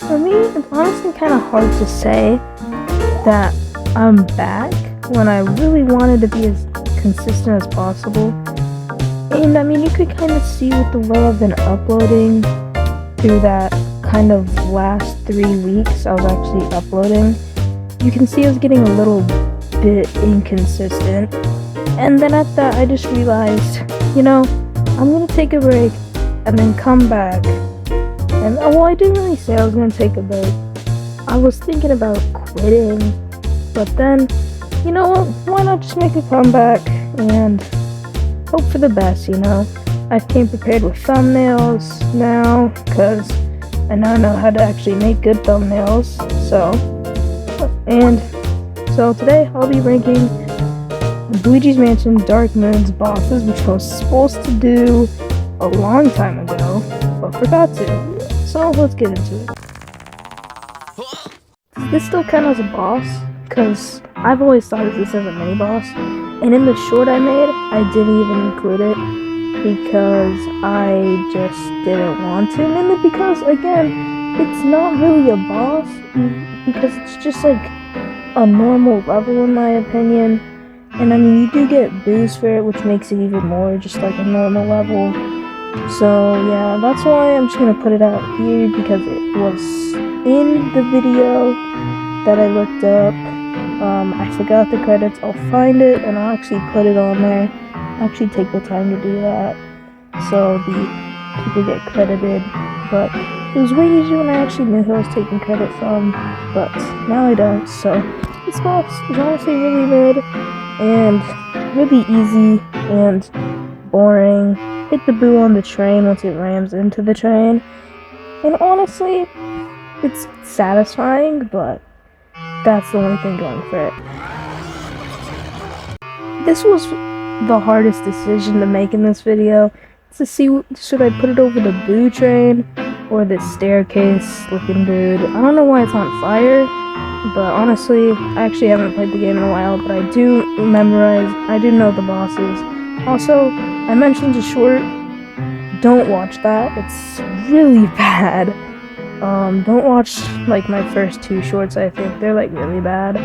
For me, it's honestly kind of hard to say that I'm back when I really wanted to be as consistent as possible. And I mean, you could kind of see with the way I've been uploading through that kind of last 3 weeks I was actually uploading. You can see I was getting a little bit inconsistent. And then at that, I just realized, I'm gonna take a break and then come back. And well, I didn't really say I was gonna take a break. I was thinking about quitting, but then, you know what? Why not just make a comeback and hope for the best? I came prepared with thumbnails now, because I now know how to actually make good thumbnails. So today I'll be ranking Luigi's Mansion Dark Moon's bosses, which I was supposed to do a long time ago, but forgot to. So let's get into it. Does this still count as a boss? Because I've always thought of this as a mini boss, and in the short I made, I didn't even include it because I just didn't want to, mainly because, again, it's not really a boss, because it's just like a normal level in my opinion. And I mean, you do get boos for it, which makes it even more just like a normal level. So yeah, that's why I'm just gonna put it out here, because it was in the video that I looked up. I forgot the credits. I'll find it and I'll actually put it on there. I'll actually take the time to do that, so the people get credited. But it was way easier when I actually knew who I was taking credit from, but now I don't. So this boss is honestly really good and really easy and boring. Hit the boo on the train once it rams into the train, and honestly, it's satisfying, but that's the only thing going for it. This was the hardest decision to make in this video, to see, should I put it over the boo train or this staircase looking dude. I don't know why it's on fire, but honestly, I actually haven't played the game in a while, but I do know the bosses. Also, I mentioned a short. Don't watch that. It's really bad. Don't watch like my first 2 shorts. I think they're like really bad.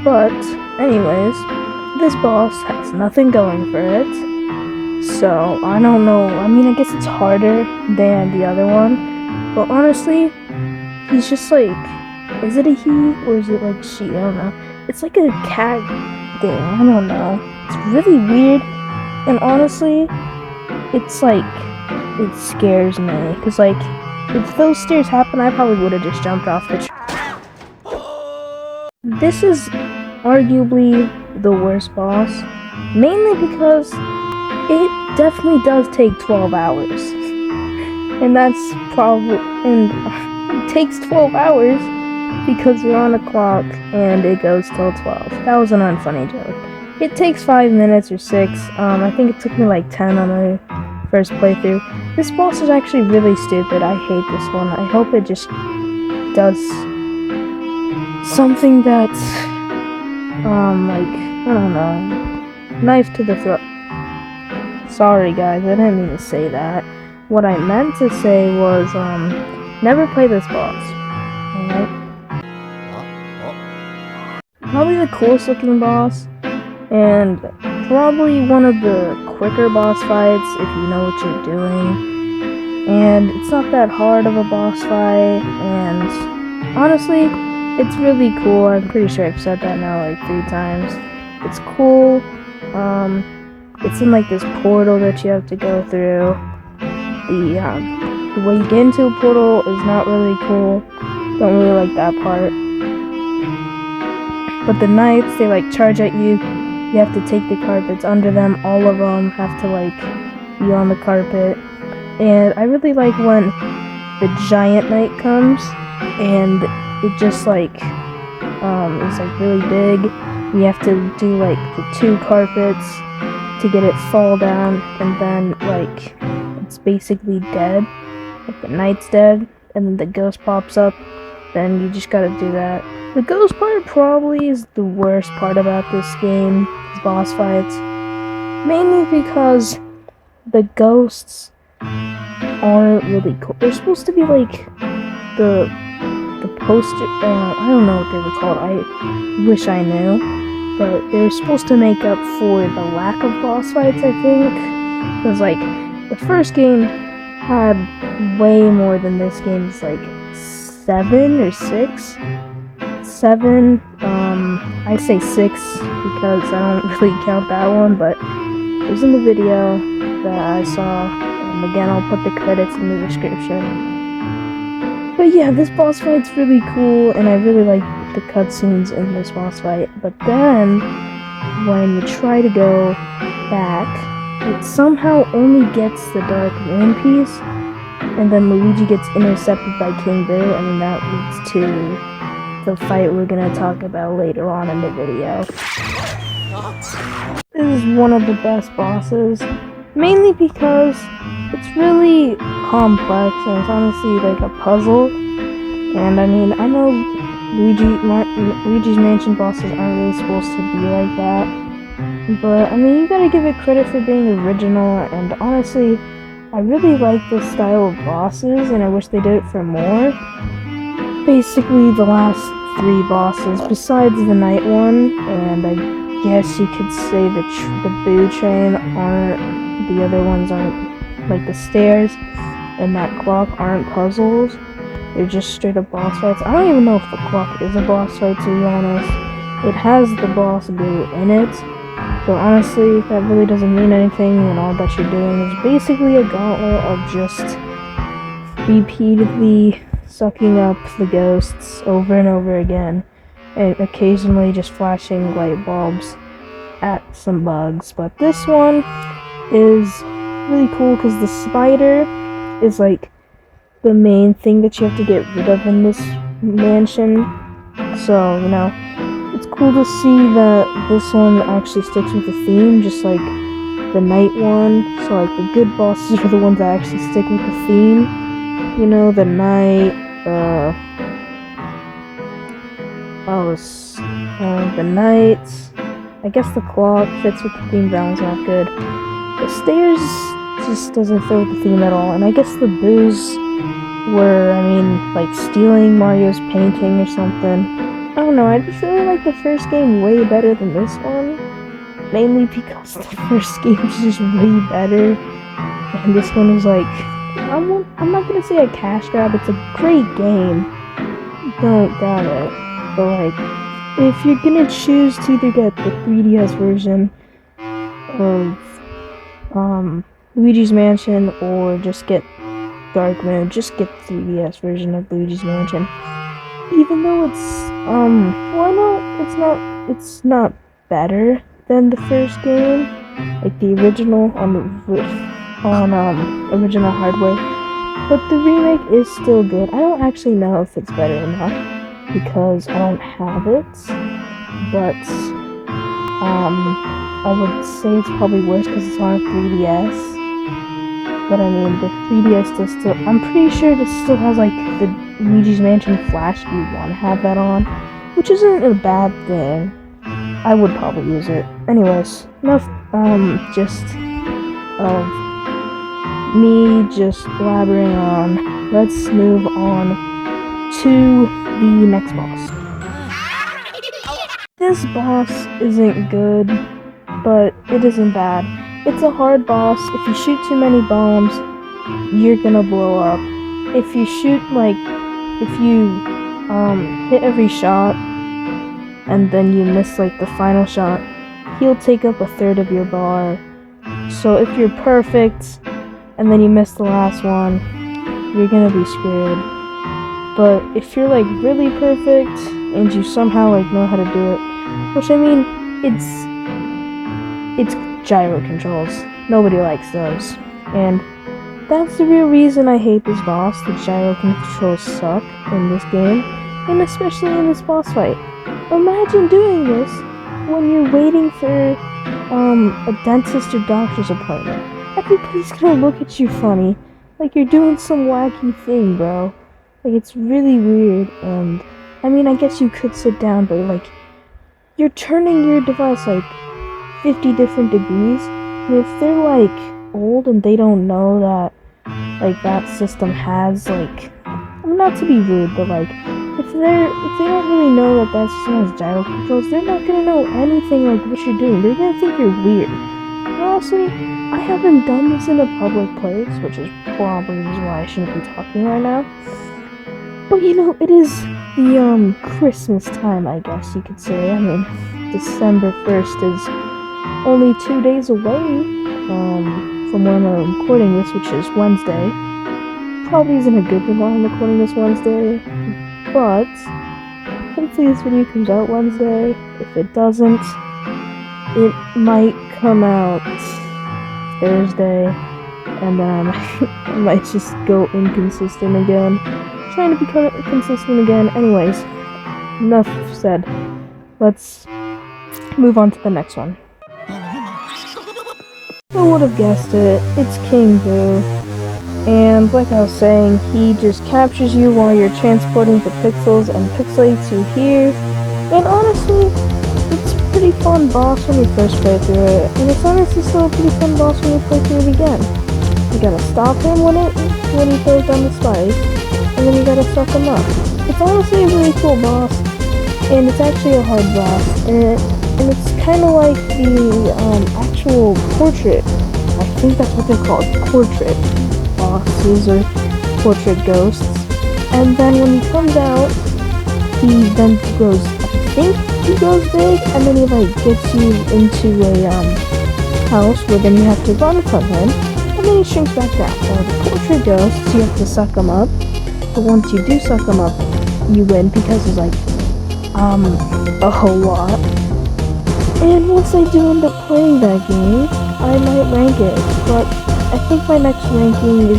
But anyways, this boss has nothing going for it. So I don't know. I mean, I guess it's harder than the other one. But honestly, he's just like, is it a he or is it like she? I don't know. It's like a cat thing. I don't know. It's really weird. And honestly, it's like, it scares me. Because like, if those stairs happen, I probably would have just jumped off the This is arguably the worst boss. Mainly because it definitely does take 12 hours. And that's probably, and it takes 12 hours because you're on a clock and it goes till 12. That was an unfunny joke. It takes 5 minutes or 6. I think it took me like 10 on my first playthrough. This boss is actually really stupid. I hate this one. I hope it just does something that's, like, I don't know, knife to the throat. Sorry guys, I didn't mean to say that. What I meant to say was, never play this boss. Alright? Probably the coolest looking boss, and probably one of the quicker boss fights if you know what you're doing. And it's not that hard of a boss fight, and honestly, it's really cool. I'm pretty sure I've said that now like 3 times. It's cool. It's in like this portal that you have to go through. The way you get into a portal is not really cool. Don't really like that part. But the knights, they like charge at you. You have to take the carpets under them. All of them have to like be on the carpet. And I really like when the giant knight comes and it just like is like really big. You have to do like the 2 carpets to get it fall down, and then like it's basically dead. Like the knight's dead, and then the ghost pops up. Then you just gotta do that. The ghost part probably is the worst part about this game, these boss fights. Mainly because the ghosts aren't really cool. They're supposed to be like the poster, I don't know what they were called, I wish I knew, but they were supposed to make up for the lack of boss fights, I think, because, like, the first game had way more than this game's, like, 7 or 6. 7, I say 6 because I don't really count that one, but it was in the video that I saw, and again, I'll put the credits in the description. But yeah, this boss fight's really cool, and I really like the cutscenes in this boss fight. But then, when you try to go back, it somehow only gets the Dark Moon piece, and then Luigi gets intercepted by King Boo, and that leads to the fight we're gonna talk about later on in the video. This is one of the best bosses, mainly because it's really complex and it's honestly like a puzzle. And I mean, I know Luigi's Mansion bosses aren't really supposed to be like that, but I mean, you gotta give it credit for being original, and honestly, I really like this style of bosses and I wish they did it for more. Basically, the last 3 bosses, besides the night one, and I guess you could say the Boo Train aren't, the other ones aren't, like the stairs and that clock aren't puzzles. They're just straight up boss fights. I don't even know if the clock is a boss fight, to be honest. It has the boss Boo in it, but honestly, that really doesn't mean anything when all that you're doing is basically a gauntlet of just repeatedly sucking up the ghosts over and over again, and occasionally just flashing light bulbs at some bugs. But this one is really cool because the spider is like the main thing that you have to get rid of in this mansion. So, you know, it's cool to see that this one actually sticks with the theme, just like the night one. So, like, the good bosses are the ones that actually stick with the theme. You know, the night, the night. I guess the clock fits with the theme, that one's not good. The stairs just doesn't fit with the theme at all, and I guess the boos were, I mean, like stealing Mario's painting or something. I don't know, I just really like the first game way better than this one, mainly because the first game was just way better, and this one was like, I'm not gonna say a cash grab, it's a great game, don't doubt it, but like, if you're gonna choose to either get the 3DS version of Luigi's Mansion or just get Dark Moon, just get the 3DS version of Luigi's Mansion. Even though it's it's not better than the first game, like the original on original hardware, but the remake is still good. I don't actually know if it's better or not because I don't have it, but I would say it's probably worse because it's on a 3DS. But I mean, the 3DS does still, I'm pretty sure this still has like the Luigi's Mansion Flash if you want to have that on, which isn't a bad thing. I would probably use it. Anyways, enough just of me just blabbering on. Let's move on to the next boss. This boss isn't good, but it isn't bad. It's a hard boss. If you shoot too many bombs, you're gonna blow up. If you shoot, like, if you hit every shot and then you miss like the final shot, he'll take up 1/3 of your bar. So if you're perfect and then you miss the last one, you're gonna be screwed. But if you're like really perfect and you somehow like know how to do it, which I mean, it's gyro controls. Nobody likes those. And that's the real reason I hate this boss. The gyro controls suck in this game, and especially in this boss fight. Imagine doing this when you're waiting for a dentist or doctor's appointment. Everybody's gonna look at you funny, like you're doing some wacky thing, bro. Like, it's really weird, and I mean, I guess you could sit down, but like, you're turning your device like 50 different degrees, and if they're like old and they don't know that like that system has like, I mean, not to be rude, but like if they don't really know that that's just gyro controls, they're not gonna know anything like what you're doing. They're gonna think you're weird. And honestly, I haven't done this in a public place, which is probably the reason why I shouldn't be talking right now. But it is the Christmas time, I guess you could say. I mean, December 1st is only 2 days away from when I'm recording this, which is Wednesday. Probably isn't a good thing while I'm recording this Wednesday, but hopefully this video comes out Wednesday. If it doesn't, it might come out Thursday, and then I might just go inconsistent again. Trying to become consistent again. Anyways, enough said. Let's move on to the next one. Who would have guessed it? It's King Boo. And like I was saying, he just captures you while you're transporting the pixels and pixelates you here. And honestly, it's a pretty fun boss when you first play through it. And it's honestly still a pretty fun boss when you play through it again. You gotta stop him when he throws down the spike, and then you gotta suck him up. It's honestly a really cool boss, and it's actually a hard boss, and it's kind of like the actual portrait. I think that's what they're called, portrait bosses or portrait ghosts. And then when he comes out, he then grows. I think he grows big, and then he like gets you into a house where then you have to run from him, and then he shrinks back down. So the portrait ghosts, you have to suck him up. But once you do suck them up, you win because there's like, a whole lot. And once I do end up playing that game, I might rank it. But I think my next ranking is,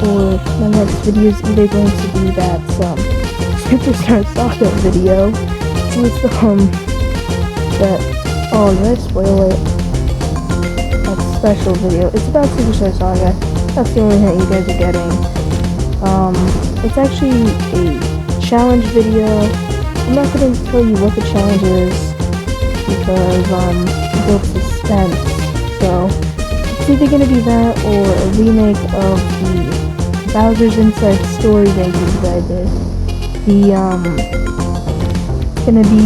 or my next video is either going to be that, Superstar Saga video with, oh, did I spoil it? That special video. It's about Superstar Saga. That's the only hint you guys are getting. It's actually a challenge video. I'm not going to tell you what the challenge is because, it builds suspense. So, it's either going to be that or a remake of the Bowser's Inside Story rankings that I did. It's going to be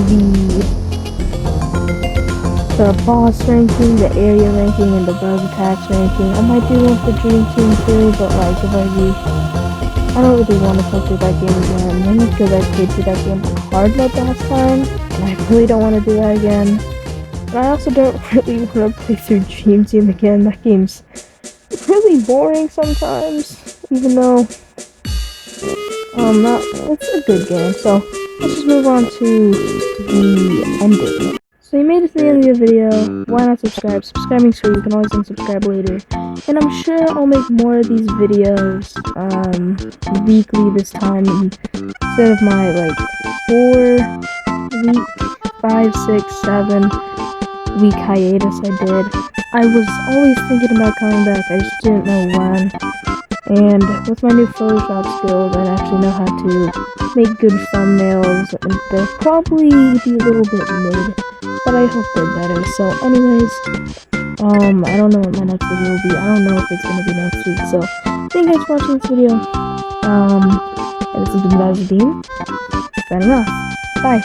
the boss ranking, the area ranking, and the bug attacks ranking. I might do one for Dream Team too, but like, I don't really want to play through that game again, mainly because I played through that game hard mode last time, and I really don't want to do that again. And I also don't really want to play through Dream Team again. That game's really boring sometimes, even though, it's a good game. So, let's just move on to the ending. So you made it to the end of the video, why not subscribe? Subscribing's free, you can always unsubscribe later. And I'm sure I'll make more of these videos, weekly this time, instead of my, 4-week, 5, 6, 7-week hiatus I did. I was always thinking about coming back, I just didn't know when. And with my new Photoshop skills, I actually know how to make good thumbnails, and they'll probably be a little bit mid. But I hope they're better. So anyways, I don't know what my next video will be. I don't know if it's gonna be next week. So thank you guys for watching this video. And this has been Luigi. Signing off. Bye.